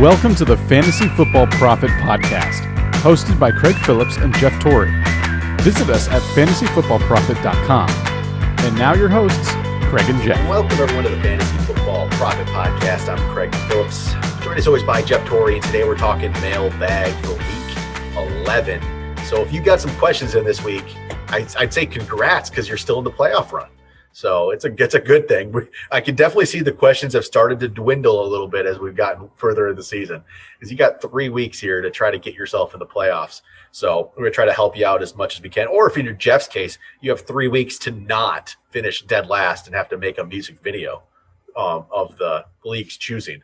Welcome to the Fantasy Football Profit Podcast, hosted by Craig Phillips and Jeff Torrey. Visit us at fantasyfootballprofit.com. And now your hosts, Craig and Jeff. Welcome everyone to the Fantasy Football Profit Podcast. I'm Craig Phillips, joined as always by Jeff Torrey. And today we're talking Mailbag for Week 11. So if you got some questions in this week, I'd say congrats because you're still in the playoff run. So it's a good thing. I can definitely see the questions have started to dwindle a little bit as we've gotten further in the season, because you got 3 weeks here to try to get yourself in the playoffs. So we're going to try to help you out as much as we can. Or if in Jeff's case, you have 3 weeks to not finish dead last and have to make a music video of the league's choosing.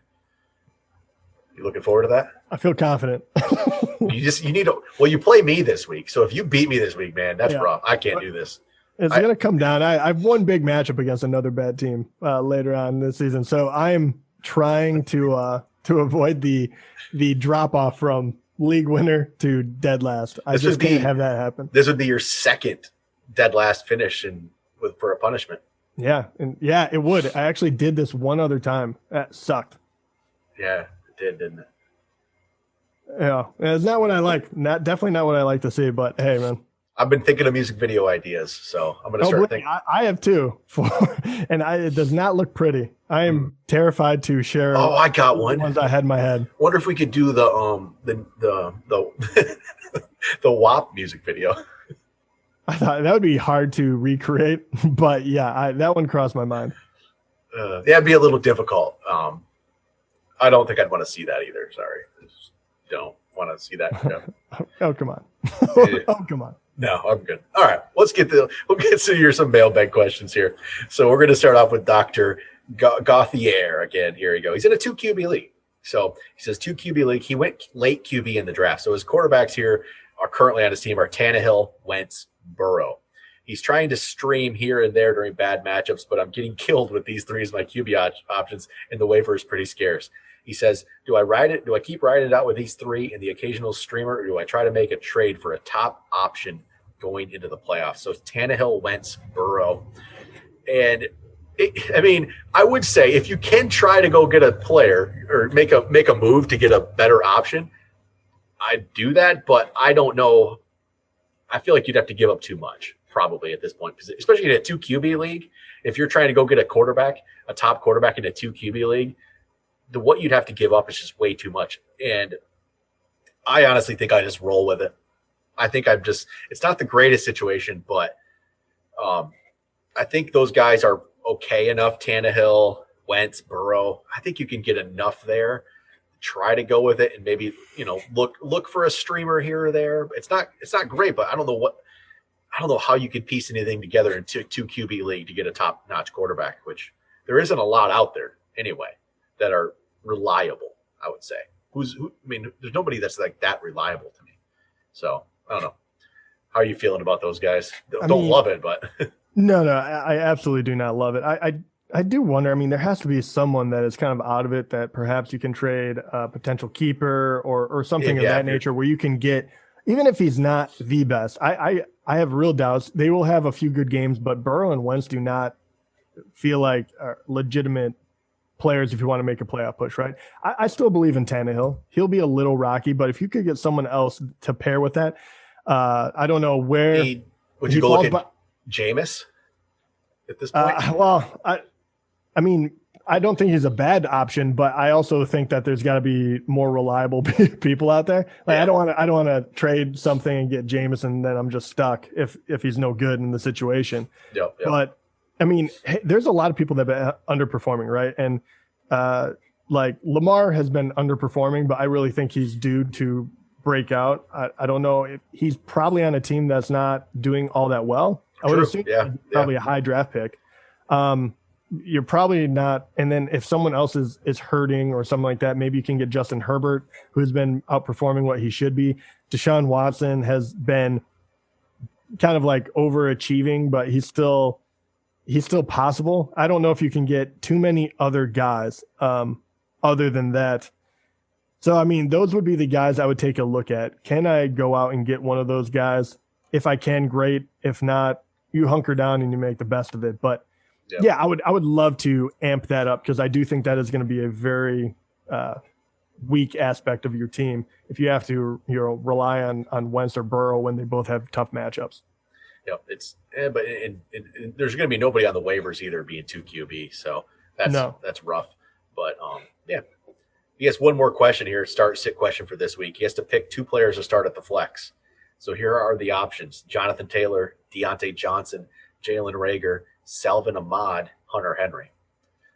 You looking forward to that? I feel confident. You play me this week. So if you beat me this week, man, that's rough. I can't do this. It's going to come down. I've one big matchup against another bad team later on this season. So I am trying to avoid the drop off from league winner to dead last. I just can't have that happen. This would be your second dead last finish for a punishment. Yeah. And yeah, it would. I actually did this one other time. That sucked. Yeah, it did, didn't it? Yeah. It's not what I like. Definitely not what I like to see, but hey, man. I've been thinking of music video ideas, so I'm going to start thinking. I have two, and it does not look pretty. I am terrified to share. Oh, I got one. The ones I had in my head. Wonder if we could do the the WAP music video. I thought that would be hard to recreate, but yeah, that one crossed my mind. It'd be a little difficult. I don't think I'd want to see that either. Sorry, I just don't want to see that. Oh, come on. Oh, come on. No, I'm good. All right, we'll get to some mailbag questions here. So we're going to start off with Dr. Gauthier again. Here we go. He's in a 2 QB league. So he says 2 QB league. He went late QB in the draft. So his quarterbacks here are currently on his team are Tannehill, Wentz, Burrow. He's trying to stream here and there during bad matchups, but I'm getting killed with these three as my QB options, and the waiver is pretty scarce. He says, do I keep riding it out with these three and the occasional streamer, or do I try to make a trade for a top option going into the playoffs? So Tannehill, Wentz, Burrow. And I would say if you can try to go get a player or make a move to get a better option, I'd do that, but I don't know. I feel like you'd have to give up too much probably at this point, especially in a 2 QB league. If you're trying to go get a top quarterback in a 2 QB league, what you'd have to give up is just way too much. And I honestly think I just roll with it. I think it's not the greatest situation, but I think those guys are okay enough. Tannehill, Wentz, Burrow. I think you can get enough there. Try to go with it and maybe, look for a streamer here or there. It's not great, but I don't know how you could piece anything together in 2 QB league to get a top-notch quarterback, which there isn't a lot out there anyway that are reliable, I would say. There's nobody that's like that reliable to me. So I don't know. How are you feeling about those guys? Don't love it, but no, I absolutely do not love it. I do wonder. There has to be someone that is kind of out of it that perhaps you can trade a potential keeper or something of that nature where you can get, even if he's not the best. I have real doubts. They will have a few good games, but Burrow and Wentz do not feel like legitimate players if you want to make a playoff push, right? I still believe in Tannehill. He'll be a little rocky, but if you could get someone else to pair with that, I don't know where. Would you go look at Jameis at this point? I don't think he's a bad option, but I also think that there's got to be more reliable people out there. I don't want to trade something and get Jameis and then I'm just stuck if he's no good in the situation. Yep. But there's a lot of people that have been underperforming, right? And Lamar has been underperforming, but I really think he's due to break out. I don't know if he's probably on a team that's not doing all that well. I would assume he's probably a high draft pick. You're probably not. And then if someone else is hurting or something like that, maybe you can get Justin Herbert, who's been outperforming what he should be. Deshaun Watson has been kind of like overachieving, but he's still possible. I don't know if you can get too many other guys other than that. So, those would be the guys I would take a look at. Can I go out and get one of those guys? If I can, great. If not, you hunker down and you make the best of it. But I would love to amp that up because I do think that is going to be a very weak aspect of your team if you have to rely on Wentz or Burrow when they both have tough matchups. But there's going to be nobody on the waivers either being 2 QB, so that's rough. But he has one more question here, sit question for this week. He has to pick 2 players to start at the flex. So here are the options: Jonathan Taylor, Deontay Johnson, Jalen Reagor, Salvin Ahmad, Hunter Henry.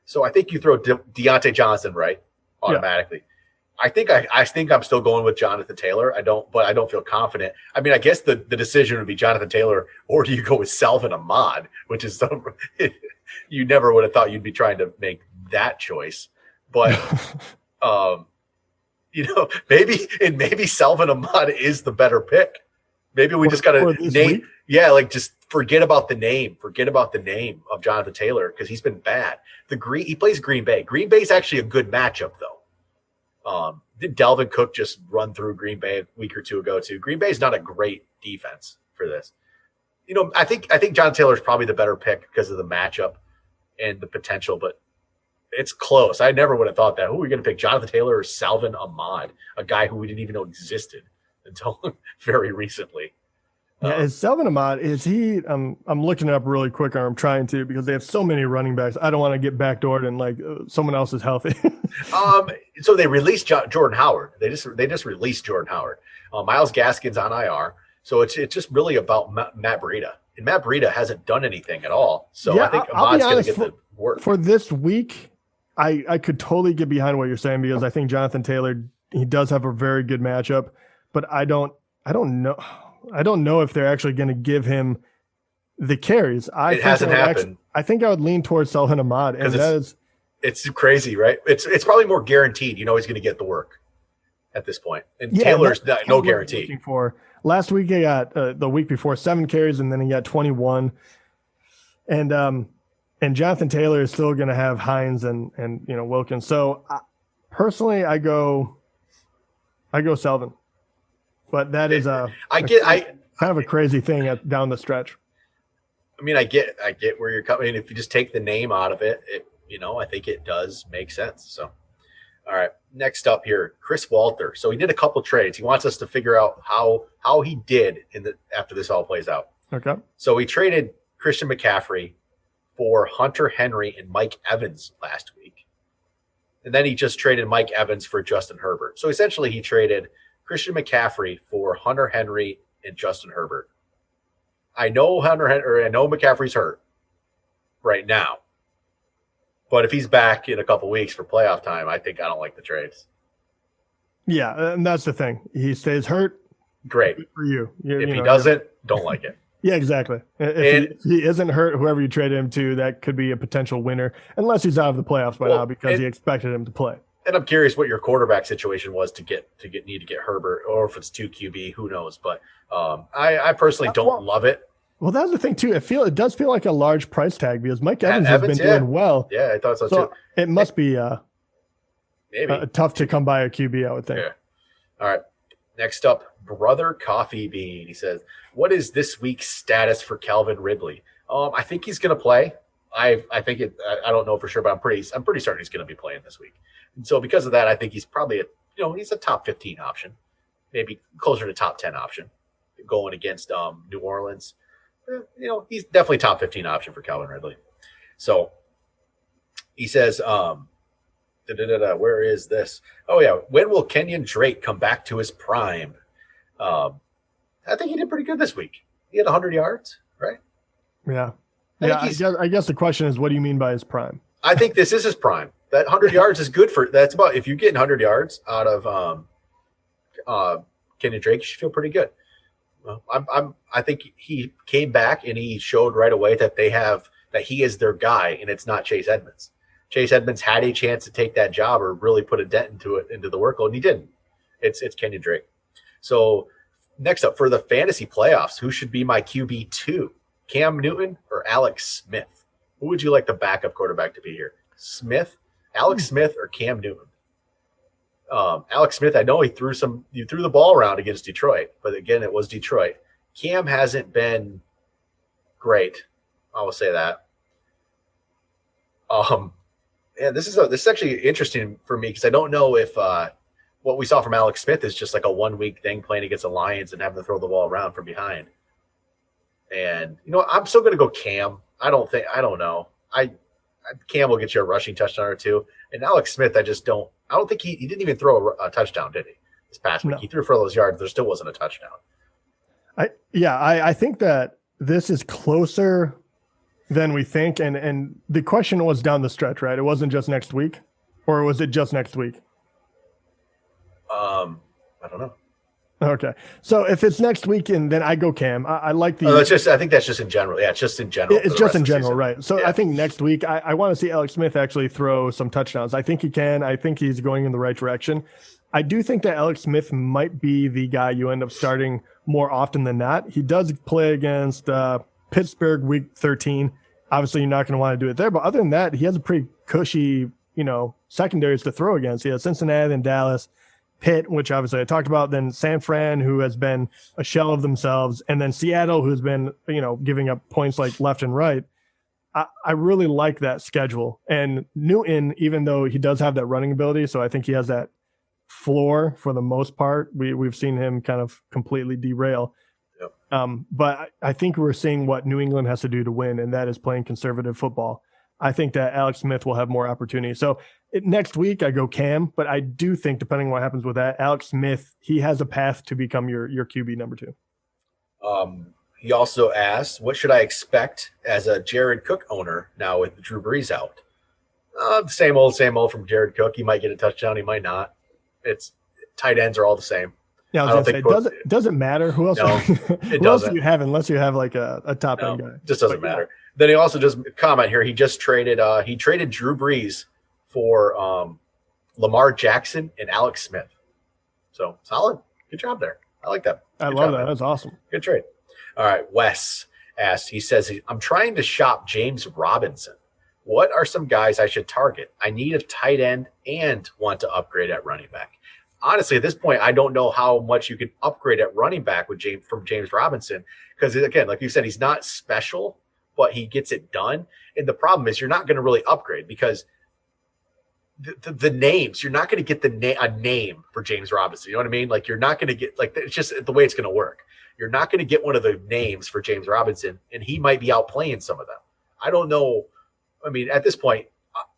So I think you throw Deontay Johnson right automatically. Yeah. I think I'm still going with Jonathan Taylor. I don't feel confident. I mean, I guess the decision would be Jonathan Taylor, or do you go with Salvin Ahmad, which is you never would have thought you'd be trying to make that choice. But maybe Salvin Ahmad is the better pick. Maybe we just got to name. Week? Yeah, just forget about the name. Forget about the name of Jonathan Taylor because he's been bad. He plays Green Bay. Green Bay is actually a good matchup, though. Did Dalvin Cook just run through Green Bay a week or two ago, too? Green Bay is not a great defense for this. I think Jonathan Taylor is probably the better pick because of the matchup and the potential, but it's close. I never would have thought that. Who are we going to pick, Jonathan Taylor or Salvin Ahmad, a guy who we didn't even know existed until very recently? Is Salvin Ahmad, is he I'm looking it up really quick, or I'm trying to, because they have so many running backs. I don't want to get backdoored and someone else is healthy. So they released Jordan Howard. They just released Jordan Howard. Myles Gaskin's on IR. So it's just really about Matt Breida. And Matt Breida hasn't done anything at all. So I think Ahmad's going to get the work. For this week, I could totally get behind what you're saying, because I think Jonathan Taylor, he does have a very good matchup, but I don't know. I don't know if they're actually going to give him the carries. It hasn't happened. I think I would lean towards Salvin Ahmad, and it's crazy, right? It's probably more guaranteed. He's going to get the work at this point. And Taylor's no guarantee. Last week he got the week before 7 carries, and then he got 21. And Jonathan Taylor is still going to have Hines and Wilkins. So personally, I go Salvin. But that is kind of a crazy thing down the stretch. I mean, I get where you're coming. If you just take the name out of it, I think it does make sense. So, all right, next up here, Chris Walter. So he did a couple trades. He wants us to figure out how he did after this all plays out. Okay. So he traded Christian McCaffrey for Hunter Henry and Mike Evans last week, and then he just traded Mike Evans for Justin Herbert. So essentially, he traded Christian McCaffrey for Hunter Henry and Justin Herbert. I know McCaffrey's hurt right now, but if he's back in a couple weeks for playoff time, I don't like the trades. Yeah, and that's the thing. He stays hurt. Great for you. If he doesn't, don't like it. Yeah, exactly. If he isn't hurt, whoever you traded him to, that could be a potential winner, unless he's out of the playoffs by now because he expected him to play. And I'm curious what your quarterback situation was to get Herbert, or if it's 2 QB, who knows? But I personally don't love it. Well, that's the thing too. It does feel like a large price tag because Mike Evans has been doing well. Yeah, I thought so too. It must be maybe tough to come by a QB, I would think. Yeah. All right. Next up, Brother Coffee Bean. He says, "What is this week's status for Calvin Ridley?" I think he's going to play. I don't know for sure, but I'm pretty certain he's going to be playing this week. And so because of that, I think he's probably he's a top 15 option, maybe closer to top 10 option going against New Orleans. He's definitely top 15 option for Calvin Ridley. So he says, where is this? Oh yeah. When will Kenyon Drake come back to his prime? I think he did pretty good this week. He had 100 yards, right? Yeah. I guess the question is, what do you mean by his prime? I think this is his prime. That 100 yards is good that's about, if you get 100 yards out of Kenyon Drake, you should feel pretty good. I think he came back and he showed right away that he is their guy, and it's not Chase Edmonds. Chase Edmonds had a chance to take that job or really put a dent into the workload, and he didn't. It's Kenyon Drake. So next up for the fantasy playoffs, who should be my QB2? Cam Newton or Alex Smith? Who would you like the backup quarterback to be here? Alex Smith or Cam Newton? Alex Smith, I know you threw the ball around against Detroit, but again, it was Detroit. Cam hasn't been great. I will say that. This is actually interesting for me because I don't know if what we saw from Alex Smith is just like a 1 week thing playing against the Lions and having to throw the ball around from behind. And, I'm still going to go Cam. I don't know. Cam will get you a rushing touchdown or two. And Alex Smith, I don't think he didn't even throw a touchdown, did he? This past week. No. He threw for all those yards. There still wasn't a touchdown. I think that this is closer than we think. And the question was down the stretch, right? It wasn't just next week, or was it just next week? I don't know. Okay. So if it's next weekend, then I go Cam. I like the. I think that's just in general. Yeah, it's just in general. It's just in general, right? So yeah. I think next week I want to see Alex Smith actually throw some touchdowns. I think he can. I think he's going in the right direction. I do think that Alex Smith might be the guy you end up starting more often than not. He does play against Pittsburgh week 13. Obviously, you're not going to want to do it there. But other than that, he has a pretty cushy, secondaries to throw against. He has Cincinnati and Dallas. Pitt, which obviously I talked about, then San Fran, who has been a shell of themselves, and then Seattle, who's been, giving up points like left and right. I really like that schedule. And Newton, even though he does have that running ability, so I think he has that floor for the most part. We've seen him kind of completely derail. Yep. But I think we're seeing what New England has to do to win, and that is playing conservative football. I think that Alex Smith will have more opportunity. So next week I go Cam, but I do think, depending on what happens with that, Alex Smith, he has a path to become your QB number 2. He also asked, what should I expect as a Jared Cook owner now with Drew Brees out? Same old from Jared Cook. He might get a touchdown. He might not. It's tight ends are all the same. Yeah, I was going to say, doesn't matter who else. No, it doesn't. Else do you have, unless you have like a top end guy. It just doesn't matter. Then he also just comment here. He just traded. He traded Drew Brees for Lamar Jackson and Alex Smith. So solid. Good job there. I like that. I love that. That's awesome. Good trade. All right. Wes asked. He says, I'm trying to shop James Robinson. What are some guys I should target? I need a tight end and want to upgrade at running back. Honestly, at this point, I don't know how much you can upgrade at running back with James Robinson, because again, like you said, he's not special, but he gets it done. And the problem is you're not going to really upgrade because the names, you're not going to get a name for James Robinson. You know what I mean? Like you're not going to get, like, it's just the way it's going to work. You're not going to get one of the names for James Robinson, and he might be outplaying some of them. I don't know. I mean, at this point,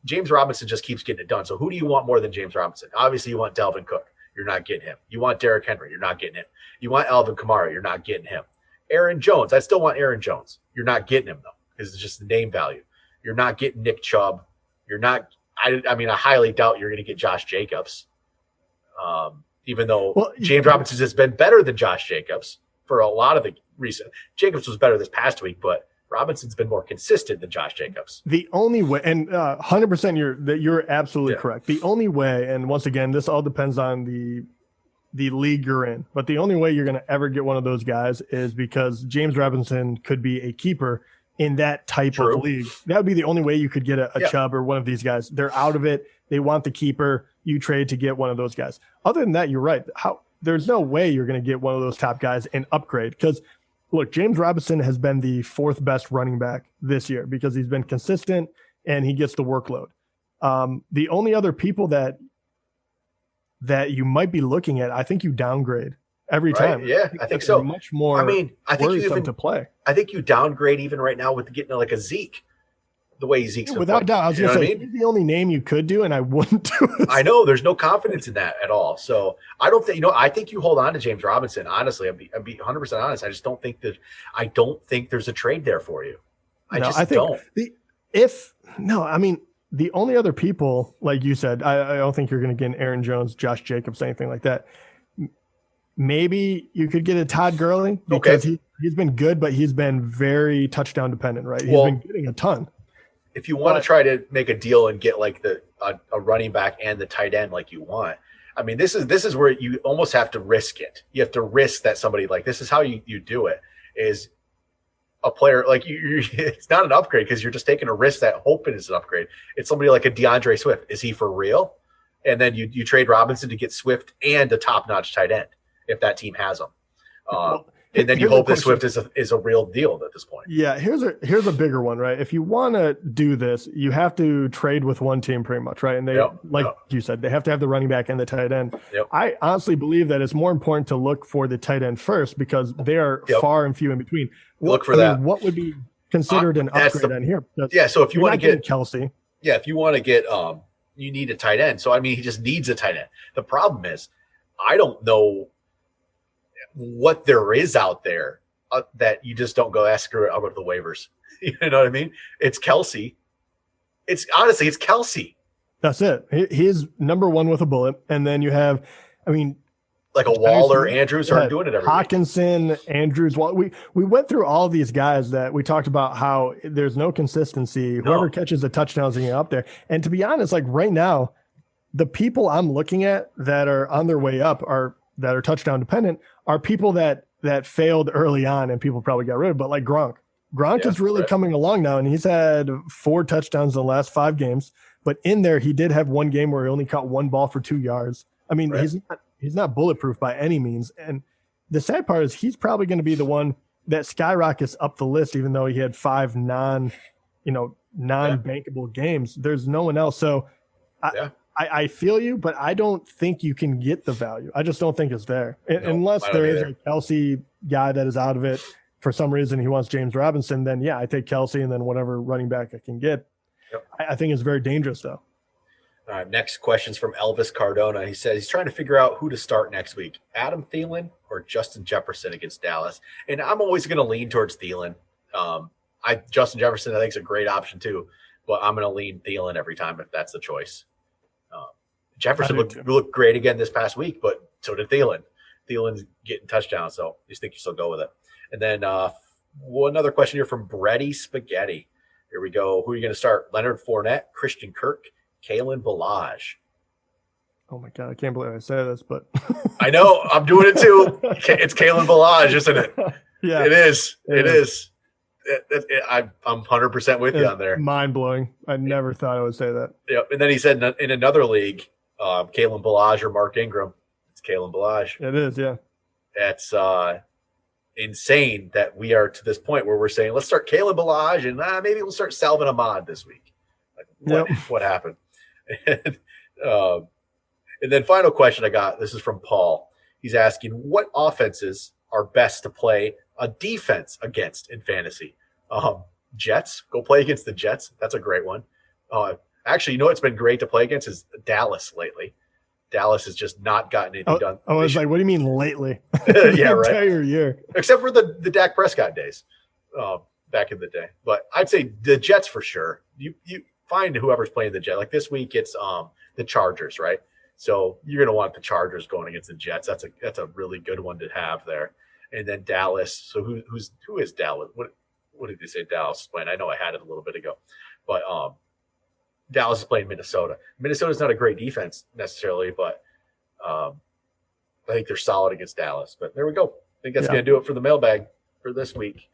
James Robinson just keeps getting it done. So who do you want more than James Robinson? Obviously, you want Dalvin Cook. You're not getting him. You want Derrick Henry. You're not getting him. You want Alvin Kamara. You're not getting him. Aaron Jones. I still want Aaron Jones. You're not getting him, though, because it's just the name value. You're not getting Nick Chubb. You're not – I mean, I highly doubt you're going to get Josh Jacobs, even though James Robinson has been better than Josh Jacobs for a lot of the recent – Jacobs was better this past week, but Robinson's been more consistent than Josh Jacobs. The only way, and 100% you're absolutely correct. The only way, and once again, this all depends on the league you're in, but the only way you're going to ever get one of those guys is because James Robinson could be a keeper in that type of league. That would be the only way you could get a Chubb or one of these guys. They're out of it. They want the keeper. You trade to get one of those guys. Other than that, you're right. There's no way you're going to get one of those top guys and upgrade, because look, James Robinson has been the 4th best running back this year because he's been consistent and he gets the workload. The only other people that you might be looking at, I think you downgrade every time. Yeah, I think so. Much more. I mean, I think you even to play. I think you downgrade even right now with getting like a Zeke, the way Zeke's without doubt. I was going to say, he's the only name you could do, and I wouldn't do it. I know there's no confidence in that at all. So I don't think I think you hold on to James Robinson. Honestly, I'd be 100% honest. I just don't think there's a trade there for you. I don't. The only other people, like you said, I don't think you're going to get an Aaron Jones, Josh Jacobs, anything like that. Maybe you could get a Todd Gurley because he's been good, but he's been very touchdown dependent, right? He's been getting a ton. If you want to try to make a deal and get like a running back and the tight end like you want, I mean, this is where you almost have to risk it. You have to risk that somebody, like, this is how you do it, is a player like you it's not an upgrade because you're just taking a risk that hoping it's an upgrade. It's somebody like a DeAndre Swift. Is he for real? And then you trade Robinson to get Swift and a top-notch tight end if that team has him. And then you hope that Swift is a real deal at this point. Yeah, here's a bigger one, right? If you want to do this, you have to trade with one team pretty much, right? And you said, they have to have the running back and the tight end. Yep. I honestly believe that it's more important to look for the tight end first because they are far and few in between. Look for that. What would be considered an upgrade on here? So if you want to get Kelsey. Yeah, if you want to get you need a tight end. So I mean he just needs a tight end. The problem is I don't know what there is out there that you just don't go, screw it, I'll go to the waivers. You know what I mean? It's Kelsey. It's Kelsey. That's it. He's number one with a bullet. And then you have, like a Waller, Andrews are doing it every Hawkinson, week. Andrews. We went through all these guys that we talked about how there's no consistency. Whoever catches the touchdowns and get up there. And to be honest, like right now, the people I'm looking at that are on their way up that are touchdown dependent are people that failed early on and people probably got rid of. But like Gronk is really coming along now, and he's had 4 touchdowns in the last 5 games. But in there, he did have one game where he only caught 1 ball for 2 yards. I mean, he's not bulletproof by any means. And the sad part is he's probably going to be the one that skyrockets up the list, even though he had 5 non-bankable games. There's no one else. So I feel you, but I don't think you can get the value. I just don't think it's there. Unless there is a Kelsey guy that is out of it for some reason, he wants James Robinson, then I take Kelsey and then whatever running back I can get. Yep. I think it's very dangerous though. All right, next question's from Elvis Cardona. He says he's trying to figure out who to start next week, Adam Thielen or Justin Jefferson against Dallas. And I'm always going to lean towards Thielen. Justin Jefferson I think is a great option too, but I'm going to lean Thielen every time if that's the choice. Jefferson looked great again this past week, but so did Thielen. Thielen's getting touchdowns, so I just think you still go with it. And then another question here from Bretty Spaghetti. Here we go. Who are you going to start? Leonard Fournette, Christian Kirk, Kalen Ballage. Oh my God, I can't believe I said this, but I know I'm doing it too. It's Kalen Ballage, isn't it? Yeah, it is. It is. I'm 100% with you on there. Mind blowing. I never thought I would say that. Yep. And then he said in another league, Kalen Ballage or Mark Ingram. It's Kalen Ballage. It is, yeah. That's insane that we are to this point where we're saying let's start Kalen Ballage and maybe we'll start Salvin Ahmad this week. Like what happened? And then final question I got. This is from Paul. He's asking what offenses are best to play a defense against in fantasy. Jets, go play against the Jets. That's a great one. Actually, it's been great to play against is Dallas lately. Dallas has just not gotten anything done. I was like, what do you mean lately? Yeah, right. Entire year. Except for the Dak Prescott days back in the day. But I'd say the Jets for sure. You find whoever's playing the Jets. Like this week, it's the Chargers, right? So you're going to want the Chargers going against the Jets. That's a really good one to have there. And then Dallas. So who is Dallas? What did they say Dallas is playing? I know I had it a little bit ago. But Dallas is playing Minnesota. Minnesota's not a great defense necessarily, but I think they're solid against Dallas. But there we go. I think that's going to do it for the mailbag for this week.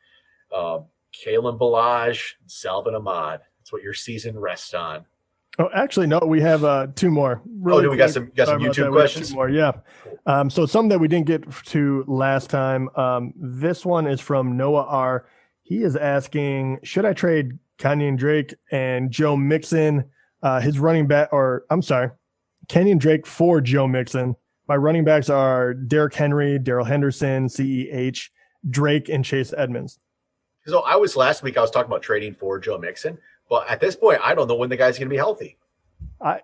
Kalen Ballage, Salvin Ahmad. That's what your season rests on. Oh, actually, no. We have 2 more. Really we got some YouTube questions? 2 more, yeah. So some that we didn't get to last time. This one is from Noah R. He is asking, should I trade Kenyon Drake and Joe Mixon, his running back, Kenyon Drake for Joe Mixon. My running backs are Derrick Henry, Darrell Henderson, CEH, Drake, and Chase Edmonds. So last week I was talking about trading for Joe Mixon, but at this point, I don't know when the guy's going to be healthy. I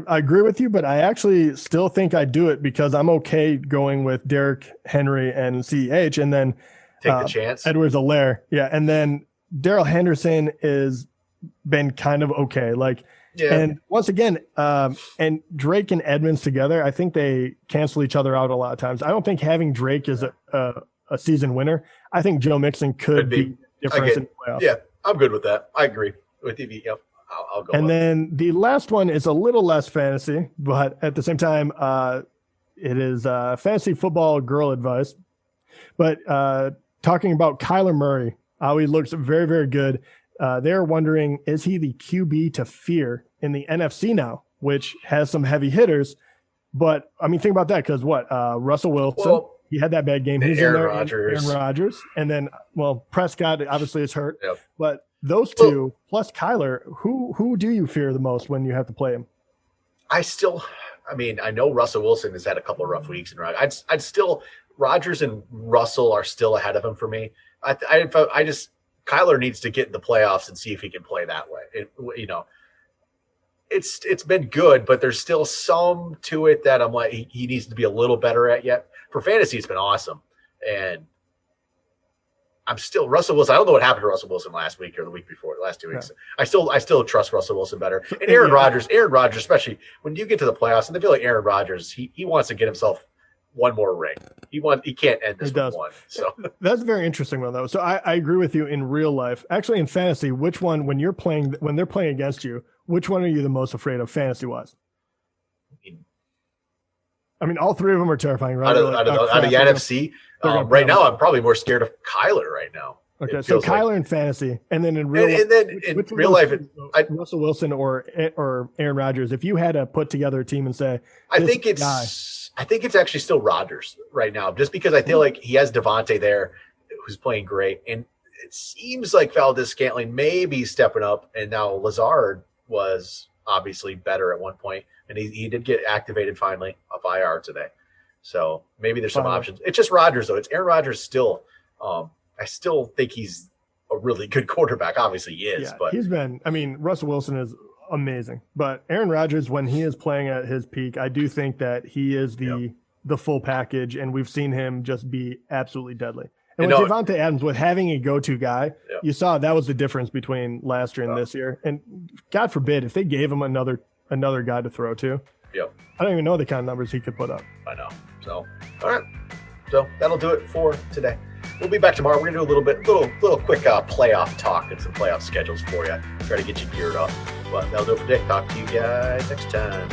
agree with you, but I actually still think I do it because I'm okay going with Derrick Henry and CEH, and then take the chance. Edwards-Helaire, yeah, and then Darrell Henderson is been kind of okay. And once again, and Drake and Edmonds together, I think they cancel each other out a lot of times. I don't think having Drake is a season winner. I think Joe Mixon could be different in the playoffs. Yeah, I'm good with that. I agree with you. Yep, I'll go. And then the last one is a little less fantasy, but at the same time, it is fantasy football girl advice. But talking about Kyler Murray, how he looks very, very good. They're wondering, is he the QB to fear in the NFC now, which has some heavy hitters? But, think about that because Russell Wilson, He had that bad game. He's Aaron in there. Rodgers. Aaron Rodgers. And then, Prescott obviously is hurt. Yep. But those two, plus Kyler, who do you fear the most when you have to play him? I know Russell Wilson has had a couple of rough weeks in I'd still Rodgers and Russell are still ahead of him for me. Kyler needs to get in the playoffs and see if he can play that way. It's been good, but there's still some to it that I'm like he needs to be a little better at yet. For fantasy, it's been awesome, and I'm still Russell Wilson. I don't know what happened to Russell Wilson last week or the week before, the last 2 weeks. Yeah. I still trust Russell Wilson better. And Aaron Rodgers, especially when you get to the playoffs, and I feel like Aaron Rodgers, he wants to get himself one more ring. He can't end this with one. So that's a very interesting one though. So I agree with you in real life. Actually, in fantasy, which one when they're playing against you, which one are you the most afraid of fantasy wise? I mean, all three of them are terrifying, right? Out of the NFC, right now, I'm probably more scared of Kyler right now. Okay, so Kyler in fantasy, and then in real life, Russell Wilson or Aaron Rodgers. If you had to put together a team and say, I think it's actually still Rodgers right now, just because I feel like he has Devontae there, who's playing great, and it seems like Valdez-Scantling may be stepping up, and now Lazard was obviously better at one point, and he did get activated finally off IR today. So maybe there's some options. It's just Rodgers though. It's Aaron Rodgers still. I still think he's a really good quarterback. Obviously he is, but he's been. I mean, Russell Wilson is amazing, but Aaron Rodgers, when he is playing at his peak, I do think that he is the full package, and we've seen him just be absolutely deadly. And with Devontae Adams, with having a go-to guy, you saw that was the difference between last year and this year. And God forbid if they gave him another guy to throw to. Yep. I don't even know the kind of numbers he could put up. I know. So, all right. So that'll do it for today. We'll be back tomorrow. We're gonna do a little quick playoff talk and some playoff schedules for you. Try to get you geared up. But that'll do it for today. Talk to you guys next time.